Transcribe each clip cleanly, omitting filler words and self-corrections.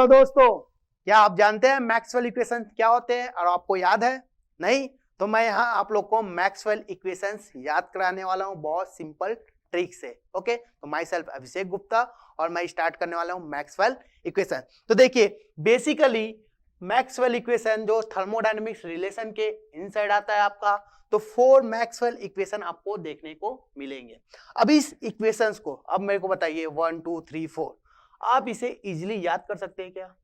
दोस्तों, क्या आप जानते हैं मैक्सवेल इक्वेशन क्या होते हैं और आपको याद है? नहीं तो मैं यहाँ आप लोग को मैक्सवेल इक्वेशंस याद कराने वाला हूँ बहुत सिंपल ट्रिक से। ओके, तो माई सेल्फ अभिषेक गुप्ता और मैं स्टार्ट करने वाला हूँ मैक्सवेल इक्वेशन। तो देखिए, बेसिकली मैक्सवेल इक्वेशन जो थर्मोडायनेमिक्स रिलेशन के इनसाइड आता है आपका, तो 4 मैक्सवेल इक्वेशन आपको देखने को मिलेंगे। अब इस इक्वेशंस को अब मेरे को बताइए 1 2 3 4 आप इसे इजीली याद कर सकते हैं क्या? है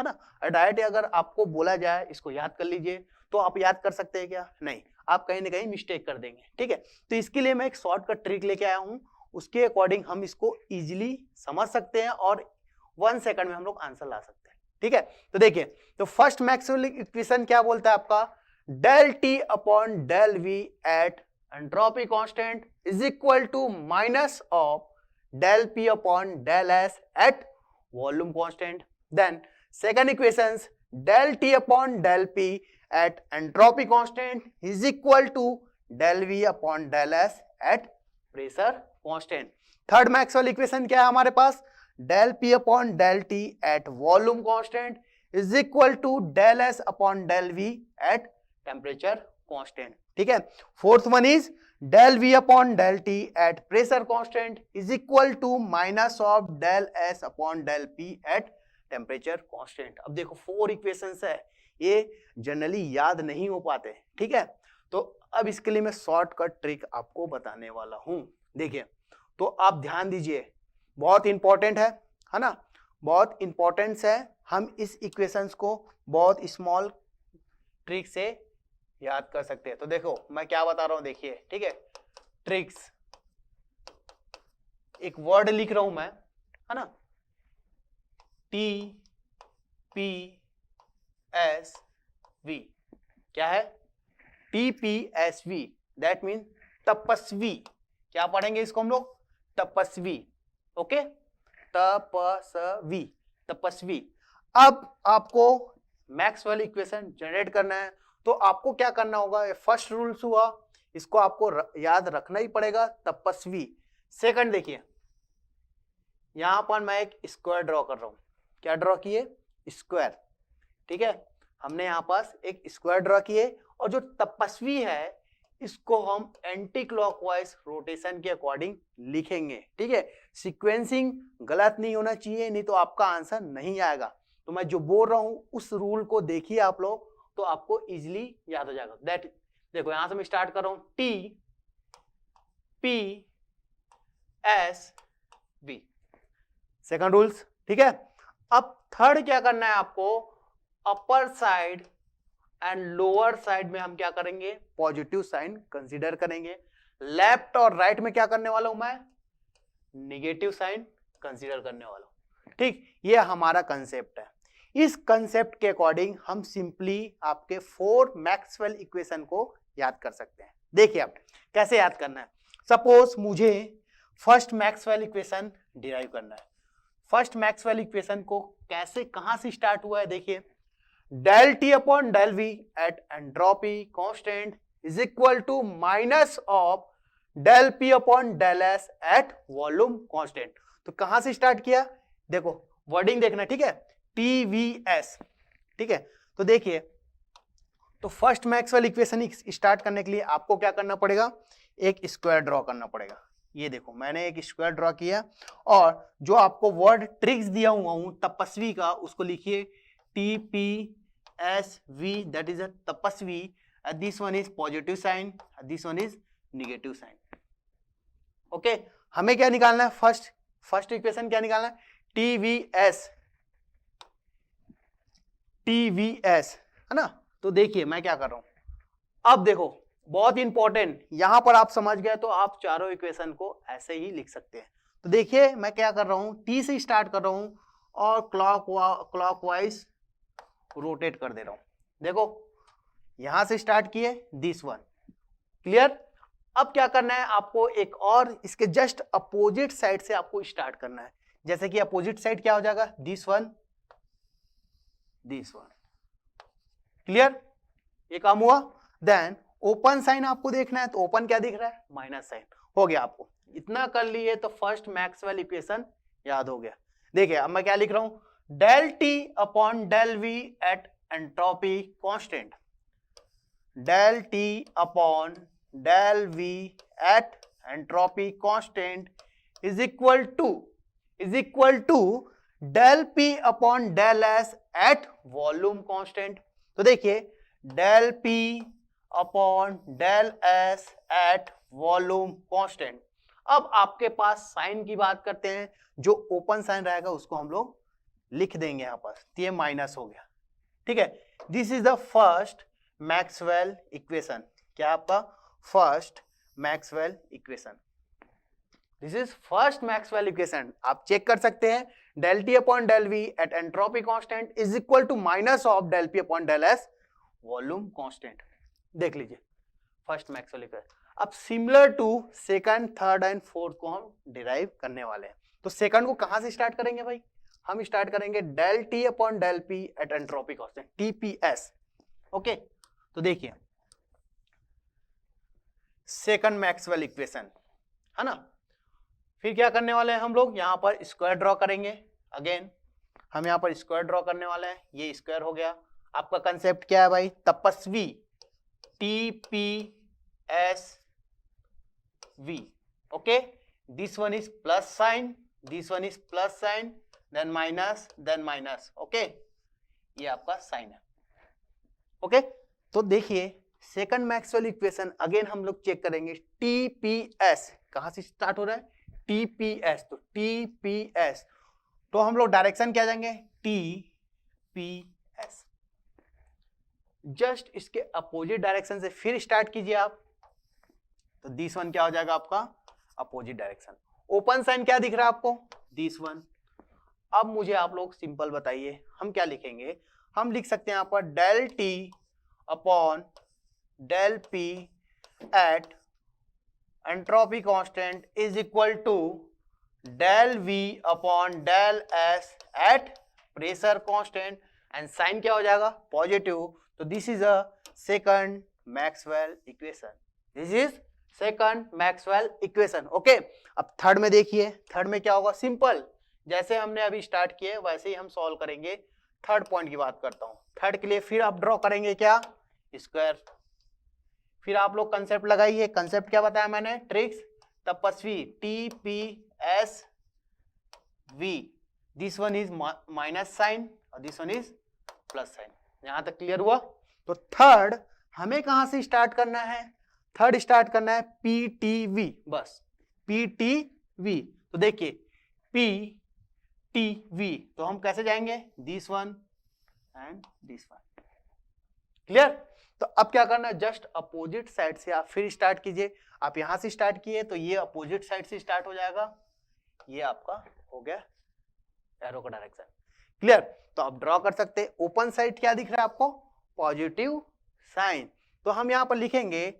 ना? डायरेक्ट अगर आपको बोला जाए इसको याद कर लीजिए तो आप याद कर सकते हैं क्या? नहीं, आप कहीं ना कहीं मिस्टेक कर देंगे। ठीक है, तो इसके लिए मैं एक शॉर्टकट ट्रिक लेके आया हूं, उसके अकॉर्डिंग हम इसको इजीली समझ सकते हैं और 1 सेकंड में हम लोग आंसर ला सकते हैं। ठीक है, तो देखिए, तो फर्स्ट मैक्सवेल इक्वेशन क्या बोलता है आपका? del T upon del V at entropy constant is equal to minus of del P upon del S at volume constant. Then second equations, del T upon del P at entropy constant is equal to del V upon del S at pressure constant. Third Maxwell equation क्या है हमारे पास? del P upon del T at volume constant is equal to del S upon del V at temperature constant. ठीक है, fourth one is del V upon del T at pressure constant is equal to minus of del S upon del P at temperature constant. अब देखो 4 equations है, ये generally याद नहीं हो पाते। ठीक है, तो अब इसके लिए मैं शॉर्टकट ट्रिक आपको बताने वाला हूं। देखिए, तो आप ध्यान दीजिए, बहुत इंपॉर्टेंट है ना? बहुत इंपॉर्टेंस है। हम इस इक्वेशंस को बहुत स्मॉल ट्रिक से याद कर सकते हैं। तो देखो मैं क्या बता रहा हूं, देखिए। ठीक है, ट्रिक्स, एक वर्ड लिख रहा हूं मैं, है ना? TPSV क्या है? TPSV दैट मीन तपस्वी। क्या पढ़ेंगे इसको हम लोग? तपस्वी। ओके, तपस्वी, तपस्वी। अब आपको मैक्सवेल इक्वेशन जनरेट करना है, तो आपको क्या करना होगा? फर्स्ट रूल्स हुआ, इसको आपको याद रखना ही पड़ेगा, तपस्वी। सेकंड देखिए, यहां पर मैं एक स्क्वायर ड्रॉ कर रहा हूं। क्या ड्रॉ किए? स्क्वायर। ठीक है, हमने यहां पास एक स्क्वायर ड्रॉ किए और जो तपस्वी है इसको हम एंटी क्लॉकवाइज रोटेशन के अकॉर्डिंग लिखेंगे। ठीक है, सीक्वेंसिंग गलत नहीं होना चाहिए, नहीं तो आपका आंसर नहीं आएगा। तो मैं जो बोल रहा हूं उस रूल को देखिए आप लोग, तो आपको इजीली याद हो जाएगा। दैट देखो, यहां से मैं स्टार्ट कर रहा हूं, TPSV, सेकंड रूल्स। ठीक है, अब थर्ड क्या करना है आपको? Upper side and lower side में हम क्या करेंगे? पॉजिटिव साइन कंसीडर करेंगे। लेफ्ट और राइट में क्या करने वाला हूं मैं? निगेटिव साइन कंसीडर करने वाला हूं। ठीक, ये हमारा कंसेप्ट है। इस कंसेप्ट के अकॉर्डिंग हम सिंपली आपके 4 मैक्सवेल इक्वेशन को याद कर सकते हैं। देखिए आप कैसे याद करना है। सपोज मुझे फर्स्ट मैक्सवेल इक्वेशन डिराइव करना है। फर्स्ट मैक्सवेल इक्वेशन को कैसे, कहां से स्टार्ट हुआ है? देखिए, del T upon del V at entropy constant is equal to minus of del P upon del S at volume constant. तो कहां से स्टार्ट किया? देखो वर्डिंग देखना। ठीक है, TVS। ठीक है, तो देखिए, तो फर्स्ट मैक्सवेल इक्वेशन स्टार्ट करने के लिए आपको क्या करना पड़ेगा? एक स्क्वायर ड्रॉ करना पड़ेगा। ये देखो मैंने एक स्क्वायर ड्रॉ किया और जो आपको वर्ड ट्रिक्स दिया हुआ हूं तपस्वी का, उसको लिखिए TPSV, that is a tapasvi. This one is positive sign, this one is negative sign. Okay, हमें क्या निकालना है? फर्स्ट इक्वेशन क्या निकालना है? TVS, है ना? तो देखिए मैं क्या कर रहा हूं, अब देखो बहुत इंपॉर्टेंट, यहां पर आप समझ गए तो आप चारों इक्वेशन को ऐसे ही लिख सकते हैं। तो देखिए मैं क्या कर रहा हूं, T से स्टार्ट कर रहा हूं और क्लॉकवाइज रोटेट कर दे रहा हूं। देखो यहां से स्टार्ट किए, दिस वन। क्लियर? अब क्या करना है आपको? एक और इसके जस्ट अपोजिट साइड से आपको स्टार्ट करना है। जैसे कि अपोजिट साइड क्या हो जाएगा? This one, this one. Clear? ये काम हुआ। देन ओपन साइन आपको देखना है, तो ओपन क्या दिख रहा है? Minus sign. हो गया। आपको इतना कर लिए तो फर्स्ट मैक्सवेल इक्वेशन याद हो गया। देखिए अब मैं क्या लिख रहा हूं? del T upon del V at entropy constant. Del T upon del V at entropy constant is equal to del P upon del S at volume constant. तो देखिए del P upon del S at volume constant. अब आपके पास sign की बात करते हैं. जो open sign रहेगा उसको हम लोग लिख देंगे यहां पर, तो ये माइनस हो गया. ठीक है, this is the first Maxwell equation. क्या आपका first Maxwell equation. This is first Maxwell equation. आप चेक कर सकते हैं del T upon del V at entropy constant is equal to minus of del P upon del S volume constant. देख लीजिए first Maxwell equation. अब similar to second, third and fourth को हम derive करने वाले हैं. तो सेकंड को कहां से स्टार्ट करेंगे भाई? हम स्टार्ट करेंगे del T upon del P at entropy constant TPS. Okay, तो देखिए सेकंड मैक्सवेल इक्वेशन है ना. फिर क्या करने वाले हैं हम लोग? यहां पर स्क्वायर ड्रॉ करेंगे. अगेन हम यहां पर स्क्वायर ड्रॉ करने वाले हैं. ये स्क्वायर हो गया. आपका कंसेप्ट क्या है भाई? तपस्वी TPS V. Okay, this one is plus sign, this one is plus sign, then minus. Okay, ये आपका साइन है. ओके, तो देखिए सेकंड मैक्सवेल इक्वेशन अगेन हम लोग चेक करेंगे. TPS कहां से स्टार्ट हो रहा है? TPS. तो TPS तो हम लोग डायरेक्शन क्या जाएंगे? TPS. जस्ट इसके अपोजिट डायरेक्शन से फिर स्टार्ट कीजिए आप. तो दिस वन क्या हो जाएगा आपका? Opposite direction. ओपन साइन क्या दिख रहा है आपको? This one. अब मुझे आप लोग सिंपल बताइए हम क्या लिखेंगे? हम लिख सकते हैं यहां पर del T upon del P at entropy constant is equal to del V upon del S at pressure constant. And sign क्या हो जाएगा? पॉजिटिव. तो this is a second Maxwell equation. This is second Maxwell equation. Okay, अब third में देखिए. Third में क्या होगा? सिंपल, जैसे हमने अभी स्टार्ट किए वैसे ही हम सॉल्व करेंगे. थर्ड पॉइंट की बात करता हूं. थर्ड के लिए फिर आप ड्रॉ करेंगे क्या? स्क्वायर. फिर आप लोग कंसेप्ट लगाइए. कंसेप्ट क्या बताया मैंने? Tricks. Tapasvi TPS V. This one is minus sign और this one is plus sign. यहां तक क्लियर हुआ? तो थर्ड हमें कहां से स्टार्ट करना है? थर्ड स्टार्ट करना है PTV. बस PTV. तो देखिए PTV तो हम कैसे जाएंगे? This one and this one. Clear? तो अब क्या करना है? जस्ट अपोजिट साइड से आप फिर स्टार्ट कीजिए. आप यहां से स्टार्ट किए तो ये अपोजिट साइड से स्टार्ट हो जाएगा. ये आपका हो गया एरो का डायरेक्शन. क्लियर? तो आप ड्रॉ कर सकते हैं. ओपन साइड क्या दिख रहा है आपको? Positive sign. तो हम यहां पर लिखेंगे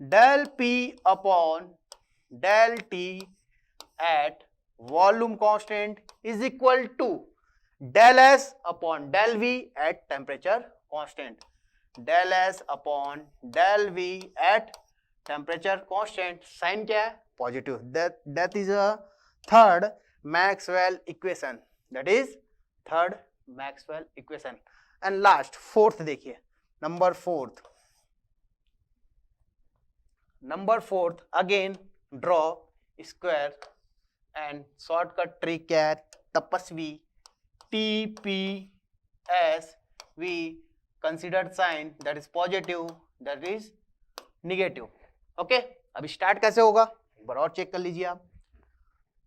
del P upon del T at volume constant is equal to del S upon del V at temperature constant. del S upon del V at temperature constant. Sign क्या है? Positive. that is a third Maxwell equation. that is third Maxwell equation. and last fourth देखिए. Number fourth again draw square. And shortcut trick क्या है? तपस्वी TPS V. Considered sign that is positive, that is negative. Okay, अब start कैसे होगा एक बार और check कर लीजिए आप.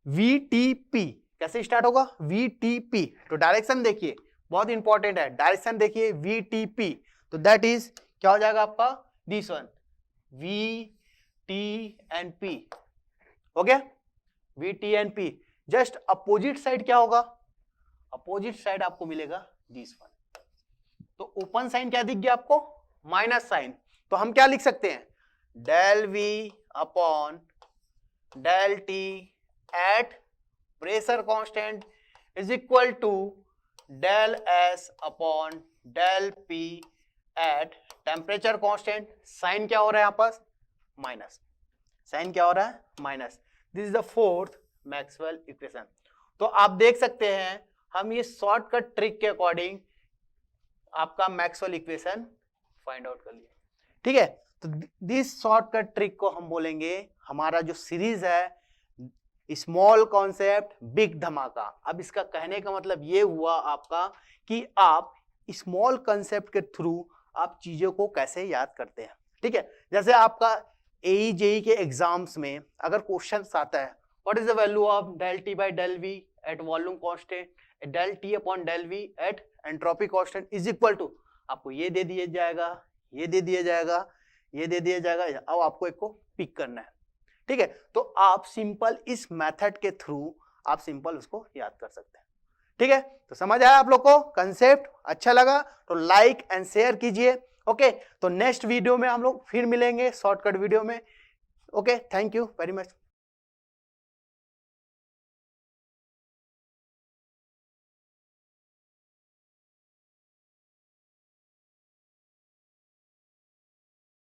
VTP कैसे स्टार्ट होगा? VTP. तो डायरेक्शन देखिए, बहुत इंपॉर्टेंट है. डायरेक्शन देखिए VTP. तो दैट इज क्या हो जाएगा आपका? This one VT and P. हो गया? VT and P. Just opposite side क्या होगा? अपोजिट साइड आपको मिलेगा दिस वन. तो ओपन साइन क्या दिख गया आपको? Minus sign. तो हम क्या लिख सकते हैं? del V upon del T at pressure constant is equal to del S upon del P at temperature constant. Sign क्या हो रहा है यहां पर? माइनस. साइन क्या हो रहा है? Minus. This is the fourth Maxwell equation. तो आप देख सकते हैं हम ये शॉर्टकट ट्रिक के अकॉर्डिंग आपका मैक्सवेल इक्वेशन फाइंड आउट कर लिया। ठीक है, तो दिस शॉर्टकट ट्रिक को हम बोलेंगे, हमारा जो सीरीज है स्मॉल कॉन्सेप्ट बिग धमाका। अब इसका कहने का मतलब ये हुआ आपका कि आप स्मॉल कॉन्सेप्ट के थ्रू आप चीजों को कैसे याद करते हैं। ठीक है, जैसे आपका एई जेई के एग्जाम्स में अगर क्वेश्चन आता है what is the value of del T by del V at volume constant, del T upon del V at entropy constant is equal to, आपको ये दे दिया जाएगा, ये दे दिया जाएगा, ये दे दिया जाएगा। अब आपको एक को पिक करना है। ठीक है, तो आप सिंपल इस मेथड के थ्रू आप सिंपल उसको याद कर सकते हैं। ठीक है, तो समझ आया आप लोग को कंसेप्ट? अच्छा लगा तो लाइक एंड शेयर कीजिए। ओके, तो नेक्स्ट वीडियो में हम लोग फिर मिलेंगे शॉर्टकट वीडियो में। Okay, thank you very much.